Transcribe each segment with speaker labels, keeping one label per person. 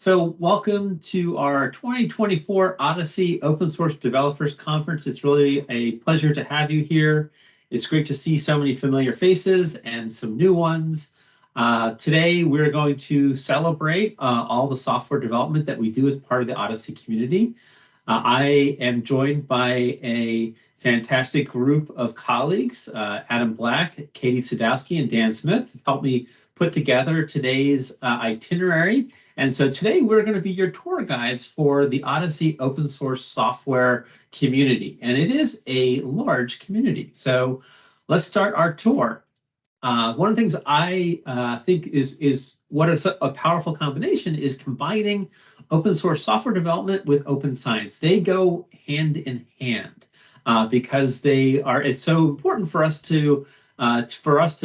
Speaker 1: So welcome to our 2024 OHDSI Open-Source Developers Conference. It's really a pleasure to have you here. It's great to see so many familiar faces and some new ones. Today, we're going to celebrate all the software development that we do as part of the OHDSI community. I am joined by a fantastic group of colleagues, Adam Black, Katie Sadowski, and Dan Smith, helped me put together today's itinerary. And so today we're going to be your tour guides for the OHDSI open source software community. And it is a large community. So let's start our tour. One of the things I think is what is a powerful combination is combining open source software development with open science. They go hand in hand because it's so important for us to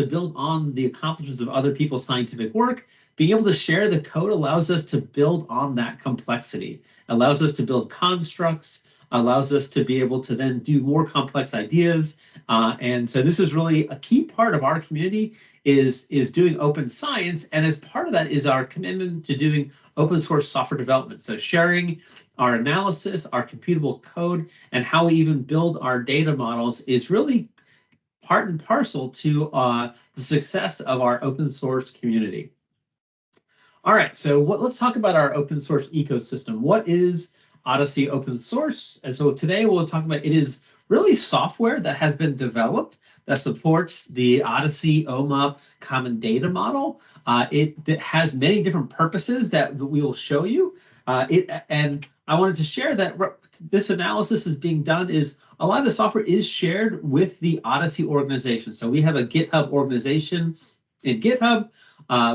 Speaker 1: build on the accomplishments of other people's scientific work. Being able to share the code allows us to build on that complexity, allows us to build constructs, allows us to be able to then do more complex ideas. And so this is really a key part of our community is doing open science. And as part of that is our commitment to doing open source software development. So sharing our analysis, our computable code, and how we even build our data models is really part and parcel to the success of our open source community. All right, so let's talk about our open source ecosystem. What is OHDSI open source? And so today we'll talk about it is really software that has been developed that supports the OHDSI OMA common data model. It has many different purposes that we will show you. And I wanted to share that this analysis is being done is a lot of the software is shared with the OHDSI organization. So we have a GitHub organization in GitHub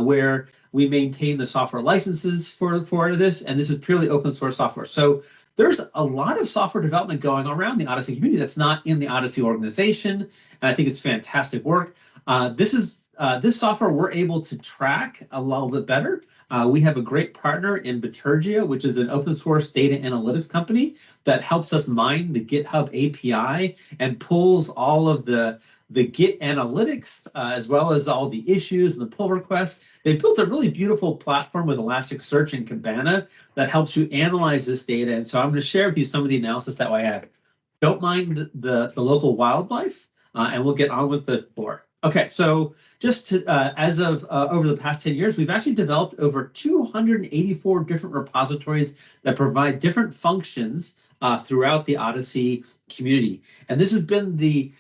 Speaker 1: where we maintain the software licenses for this, and this is purely open source software. So there's a lot of software development going around the OHDSI community that's not in the OHDSI organization, and I think it's fantastic work. This software we're able to track a little bit better. We have a great partner in Bitergia, which is an open source data analytics company that helps us mine the GitHub API and pulls all of the Git analytics, as well as all the issues and the pull requests. They built a really beautiful platform with Elasticsearch and Kibana that helps you analyze this data. And so I'm going to share with you some of the analysis that I have. Don't mind the local wildlife, and we'll get on with the tour. Okay, so just to, as of over the past 10 years, we've actually developed over 284 different repositories that provide different functions throughout the OHDSI community. And this has been the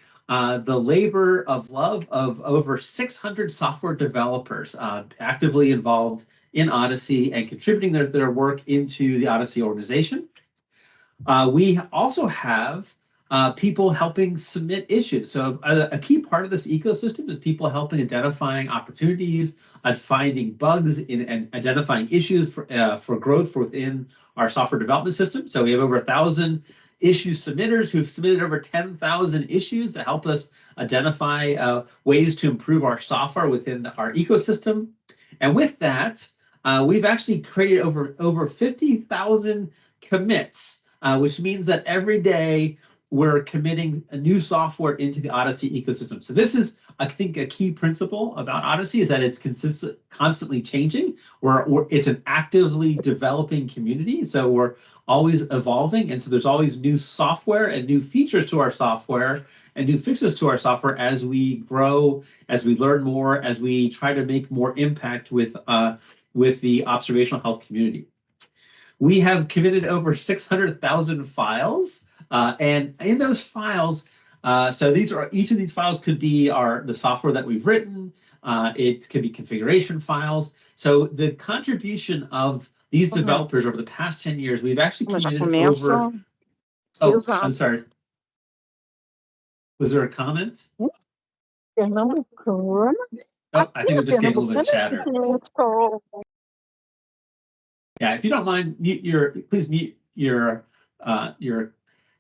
Speaker 1: labor of love of over 600 software developers actively involved in OHDSI and contributing their work into the OHDSI organization. We also have people helping submit issues. So a key part of this ecosystem is people helping identifying opportunities, finding bugs, and identifying issues for growth within our software development system. So we have over 1,000 issue submitters who've submitted over 10,000 issues to help us identify ways to improve our software within our ecosystem. And with that, we've actually created over 50,000 commits, which means that every day we're committing a new software into the OHDSI ecosystem. So this is, I think, a key principle about OHDSI is that it's constantly changing. It's an actively developing community, so we're always evolving, and so there's always new software and new features to our software and new fixes to our software as we grow, as we learn more, as we try to make more impact with the observational health community. We have committed over 600,000 files, and in those files, so each of these files could be the software that we've written. It could be configuration files. So the contribution of these developers over the past 10 years, we've actually committed over. Oh, I'm sorry. Was there a comment? Oh, I think I'm just getting a little bit of chatter. Yeah, if you don't mind, please mute your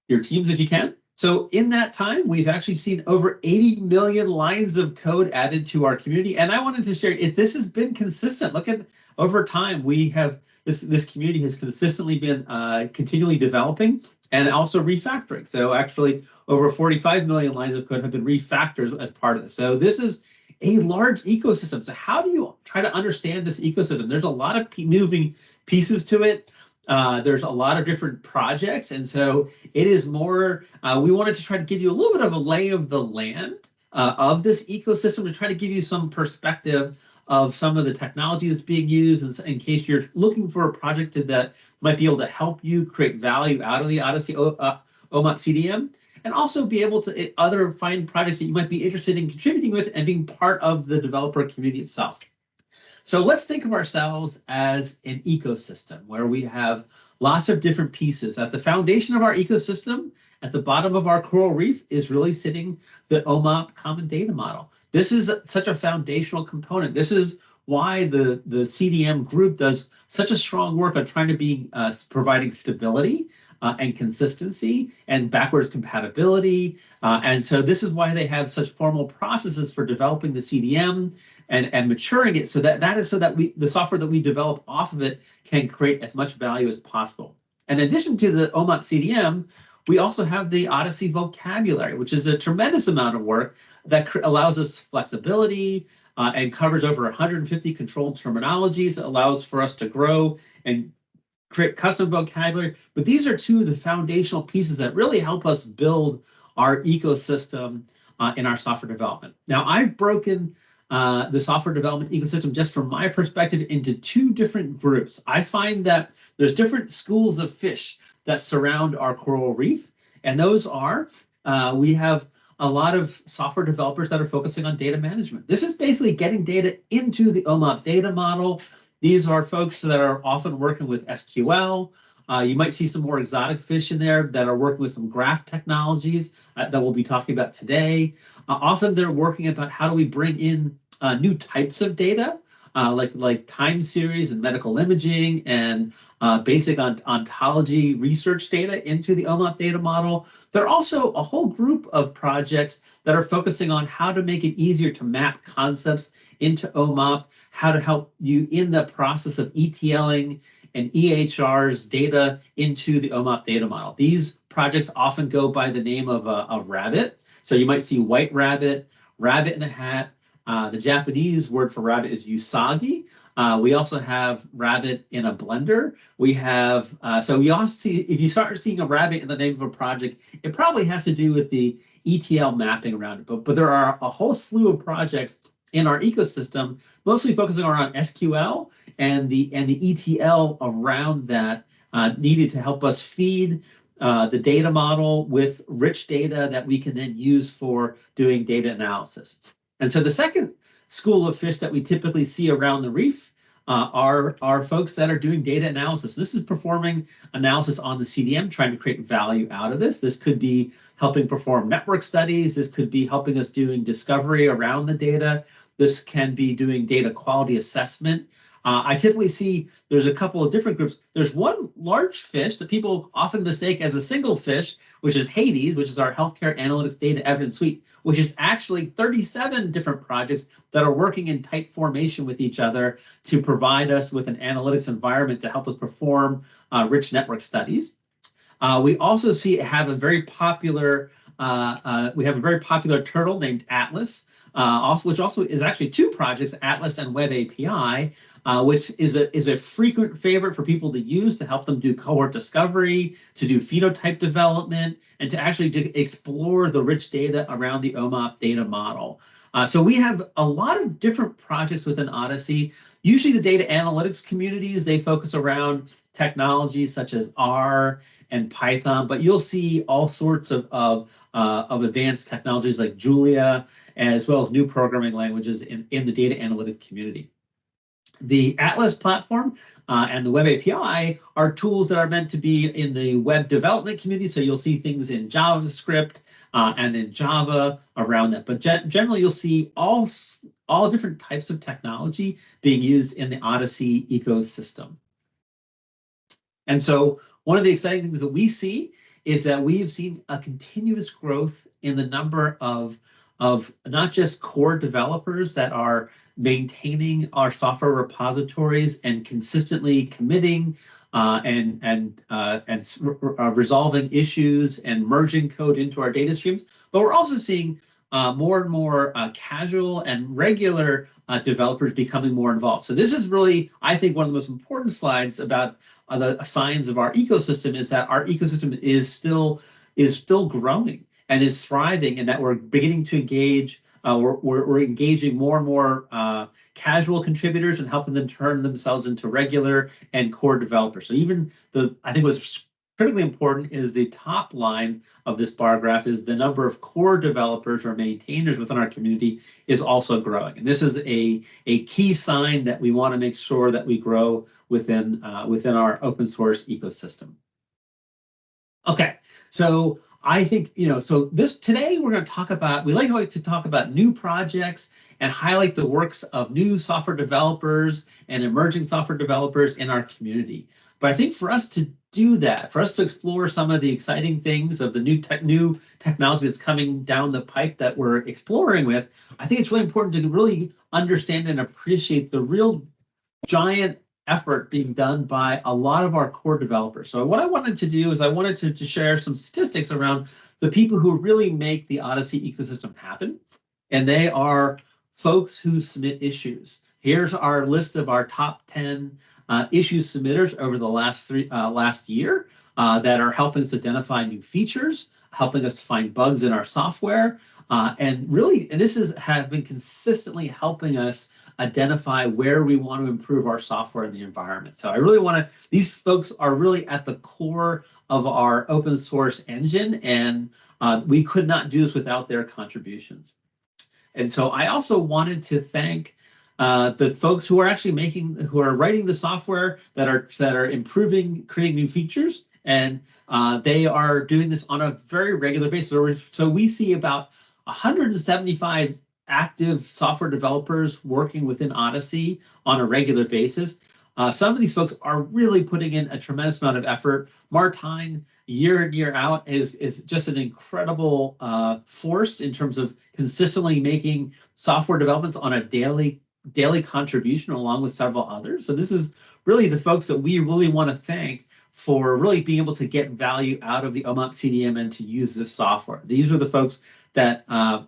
Speaker 1: teams if you can. So in that time, we've actually seen over 80 million lines of code added to our community. And I wanted to share, if this has been consistent, look at over time, we have this community has consistently been continually developing and also refactoring. So actually over 45 million lines of code have been refactored as part of this. So this is a large ecosystem. So how do you try to understand this ecosystem? There's a lot of moving pieces to it. There's a lot of different projects, and so it is more, we wanted to try to give you a little bit of a lay of the land of this ecosystem to try to give you some perspective of some of the technology that's being used, and in case you're looking for a project that might be able to help you create value out of the OHDSI OMOP CDM, and also be able to find projects that you might be interested in contributing with and being part of the developer community itself. So let's think of ourselves as an ecosystem where we have lots of different pieces. At the foundation of our ecosystem, at the bottom of our coral reef, is really sitting the OMOP Common Data Model. This is such a foundational component. This is why the CDM group does such a strong work on trying to be providing stability and consistency and backwards compatibility. And so this is why they have such formal processes for developing the CDM and maturing it, so that the software that we develop off of it can create as much value as possible. In addition to the OMOP CDM, we also have the OHDSI vocabulary, which is a tremendous amount of work that allows us flexibility and covers over 150 controlled terminologies. It allows for us to grow and create custom vocabulary. But these are two of the foundational pieces that really help us build our ecosystem in our software development. Now, I've broken the software development ecosystem, just from my perspective, into two different groups. I find that there's different schools of fish that surround our coral reef, and those are, we have a lot of software developers that are focusing on data management. This is basically getting data into the OMOP data model. These are folks that are often working with SQL. You might see some more exotic fish in there that are working with some graph technologies that we'll be talking about today. Often they're working about how do we bring in new types of data, like time series and medical imaging and basic ontology research data into the OMOP data model. There are also a whole group of projects that are focusing on how to make it easier to map concepts into OMOP, how to help you in the process of ETLing and EHR's data into the OMOP data model. These projects often go by the name of rabbit. So you might see white rabbit, rabbit in a hat. The Japanese word for rabbit is usagi. We also have rabbit in a blender. We have, so we also see, if you start seeing a rabbit in the name of a project, it probably has to do with the ETL mapping around it. But there are a whole slew of projects in our ecosystem, mostly focusing around SQL and the ETL around that, needed to help us feed the data model with rich data that we can then use for doing data analysis. And so the second school of fish that we typically see around the reef are folks that are doing data analysis. This is performing analysis on the CDM, trying to create value out of this. This could be helping perform network studies. This could be helping us doing discovery around the data. This can be doing data quality assessment. I typically see there's a couple of different groups. There's one large fish that people often mistake as a single fish, which is Hades, which is our healthcare analytics data evidence suite, which is actually 37 different projects that are working in tight formation with each other to provide us with an analytics environment to help us perform rich network studies. We also have a very popular turtle named Atlas, which also is actually two projects, Atlas and Web API, which is a frequent favorite for people to use to help them do cohort discovery, to do phenotype development, and to actually explore the rich data around the OMOP data model. So we have a lot of different projects within OHDSI. Usually the data analytics communities, they focus around technologies such as R and Python, but you'll see all sorts of advanced technologies like Julia, as well as new programming languages in the data analytics community. The Atlas platform and the Web API are tools that are meant to be in the web development community. So you'll see things in JavaScript and in Java around that. But generally, you'll see all different types of technology being used in the OHDSI ecosystem. And so one of the exciting things that we see is that we've seen a continuous growth in the number of not just core developers that are maintaining our software repositories and consistently committing and resolving issues and merging code into our data streams, but we're also seeing more and more casual and regular developers becoming more involved. So this is really, I think, one of the most important slides about the signs of our ecosystem is that our ecosystem is still growing and is thriving, and that we're beginning to engage. We're engaging more and more casual contributors and helping them turn themselves into regular and core developers. So even I think what's critically important is the top line of this bar graph is the number of core developers or maintainers within our community is also growing. And this is a key sign that we want to make sure that we grow within our open source ecosystem. Okay, so I think, so today we're going to talk about, we like to talk about new projects and highlight the works of new software developers and emerging software developers in our community. But I think for us to do that, for us to explore some of the exciting things of the new technology that's coming down the pipe that we're exploring with, I think it's really important to really understand and appreciate the real giant effort being done by a lot of our core developers. So what I wanted to do is I wanted to share some statistics around the people who really make the OHDSI ecosystem happen. And they are folks who submit issues. Here's our list of our top 10 issue submitters over the last year that are helping us identify new features, helping us find bugs in our software, and this have been consistently helping us identify where we want to improve our software in the environment. So I really want to, these folks are really at the core of our open source engine, and we could not do this without their contributions. And so I also wanted to thank the folks who are actually who are writing the software that are improving, creating new features, and they are doing this on a very regular basis. So we see about 175 active software developers working within OHDSI on a regular basis. Some of these folks are really putting in a tremendous amount of effort. Martijn, year in, year out, is just an incredible force in terms of consistently making software developments on a daily contribution along with several others. So this is really the folks that we really want to thank for really being able to get value out of the OMOP CDM and to use this software. These are the folks that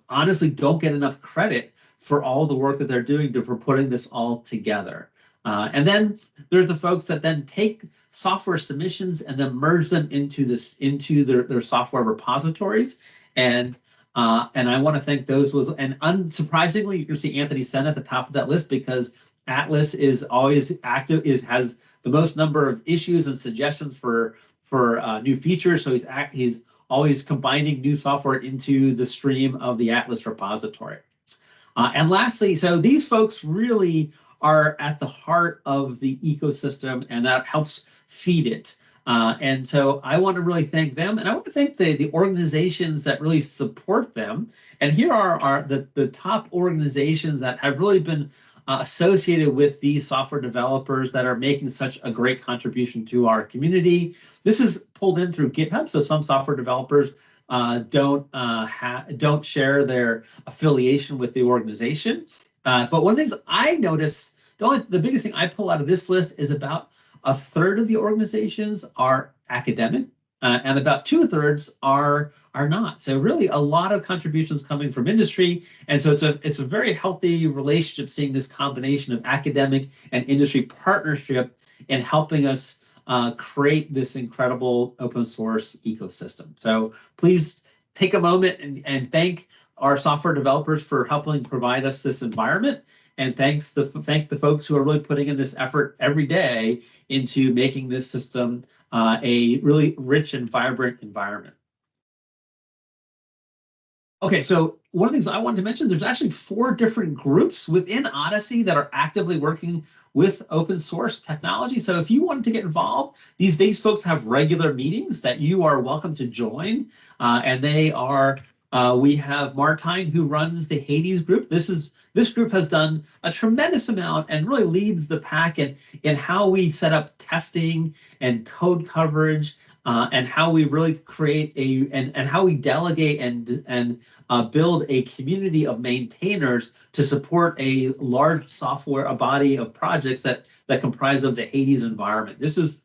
Speaker 1: honestly don't get enough credit for all the work that they're doing for putting this all together. And then there's the folks that then take software submissions and then merge them into their software repositories. And I want to thank those. And unsurprisingly, you can see Anthony Sen at the top of that list because Atlas is always active, has the most number of issues and suggestions for new features. So he's always combining new software into the stream of the Atlas repository. And lastly, so these folks really are at the heart of the ecosystem, and that helps feed it. And so I want to really thank them, and I want to thank the organizations that really support them. And here are the top organizations that have really been associated with these software developers that are making such a great contribution to our community. This is pulled in through GitHub, so some software developers don't share their affiliation with the organization. But one of the things I notice, the biggest thing I pull out of this list is about a third of the organizations are academic, and about 2/3 are not. So really a lot of contributions coming from industry. And so it's a very healthy relationship, seeing this combination of academic and industry partnership in helping us create this incredible open source ecosystem. So please take a moment and thank our software developers for helping provide us this environment. And thank the folks who are really putting in this effort every day into making this system a really rich and vibrant environment. Okay, so one of the things I wanted to mention, there's actually 4 different groups within OHDSI that are actively working with open source technology. So if you wanted to get involved, these folks have regular meetings that you are welcome to join. And they are, we have Martijn, who runs the Hades group. This group has done a tremendous amount and really leads the pack in how we set up testing and code coverage, and how we really create and how we delegate and build a community of maintainers to support a large software, a body of projects that comprise of the Hades environment. This is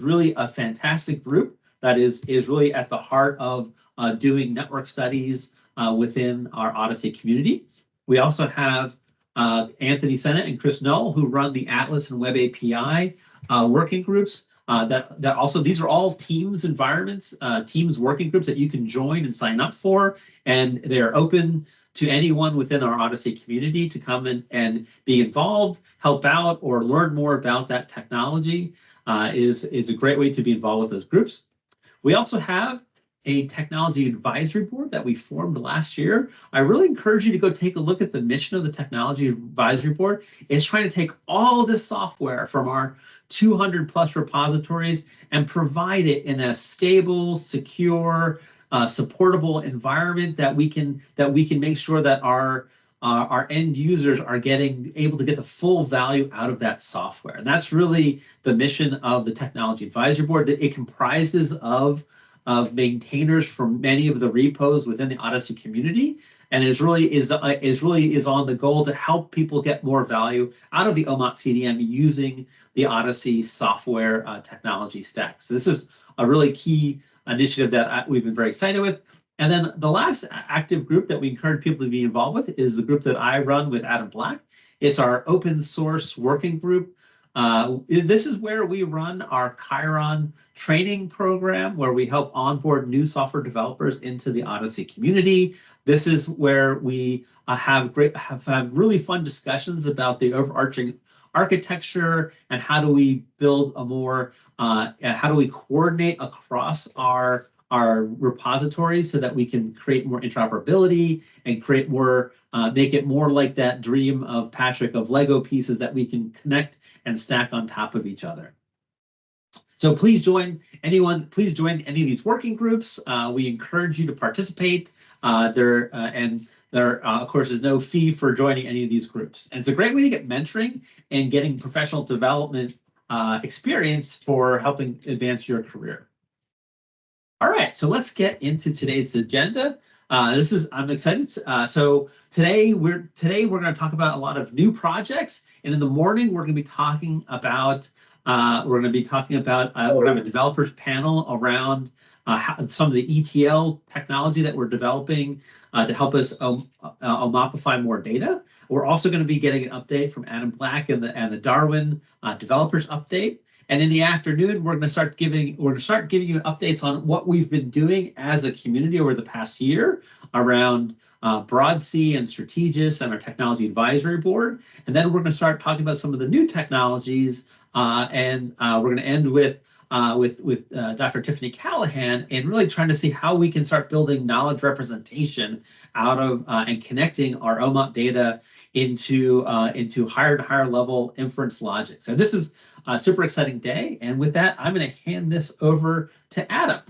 Speaker 1: really a fantastic group that is really at the heart of doing network studies within our OHDSI community. We also have Anthony Sennett and Chris Null, who run the Atlas and Web API working groups. That also, these are all Teams environments, Teams working groups that you can join and sign up for, and they're open to anyone within our OHDSI community to come in and be involved, help out, or learn more about that technology. Is a great way to be involved with those groups. We also have a technology advisory board that we formed last year. I really encourage you to go take a look at the mission of the technology advisory board. It's trying to take all this software from our 200 plus repositories and provide it in a stable, secure, supportable environment that we can make sure that our end users are able to get the full value out of that software. And that's really the mission of the technology advisory board. That it comprises of maintainers from many of the repos within the OHDSI community, and is really on the goal to help people get more value out of the OMOP CDM using the OHDSI software technology stack. So this is a really key initiative that we've been very excited with. And then the last active group that we encourage people to be involved with is the group that I run with Adam Black. It's our open source working group. This is where we run our Chiron training program, where we help onboard new software developers into the OHDSI community. This is where we have really fun discussions about the overarching architecture and how do we build a more, how do we coordinate across our repositories so that we can create more interoperability and create more, make it more like that dream of Patrick of Lego pieces that we can connect and stack on top of each other. So please join any of these working groups. We encourage you to participate. There of course is no fee for joining any of these groups. And it's a great way to get mentoring and getting professional development experience for helping advance your career. All right, so let's get into today's agenda. I'm excited. So today we're going to talk about a lot of new projects, and in the morning we're going to be talking about we're going to have a developers panel around some of the ETL technology that we're developing to help us omopify more data. We're also going to be getting an update from Adam Black and the Darwin developers update. And in the afternoon, we're going to start giving you updates on what we've been doing as a community over the past year around BroadC and Strategis and our technology advisory board. And then we're going to start talking about some of the new technologies. And we're going to end with Dr. Tiffany Callahan and really trying to see how we can start building knowledge representation out of and connecting our OMOP data into higher and higher level inference logic. So this is a super exciting day. And with that, I'm going to hand this over to Adam.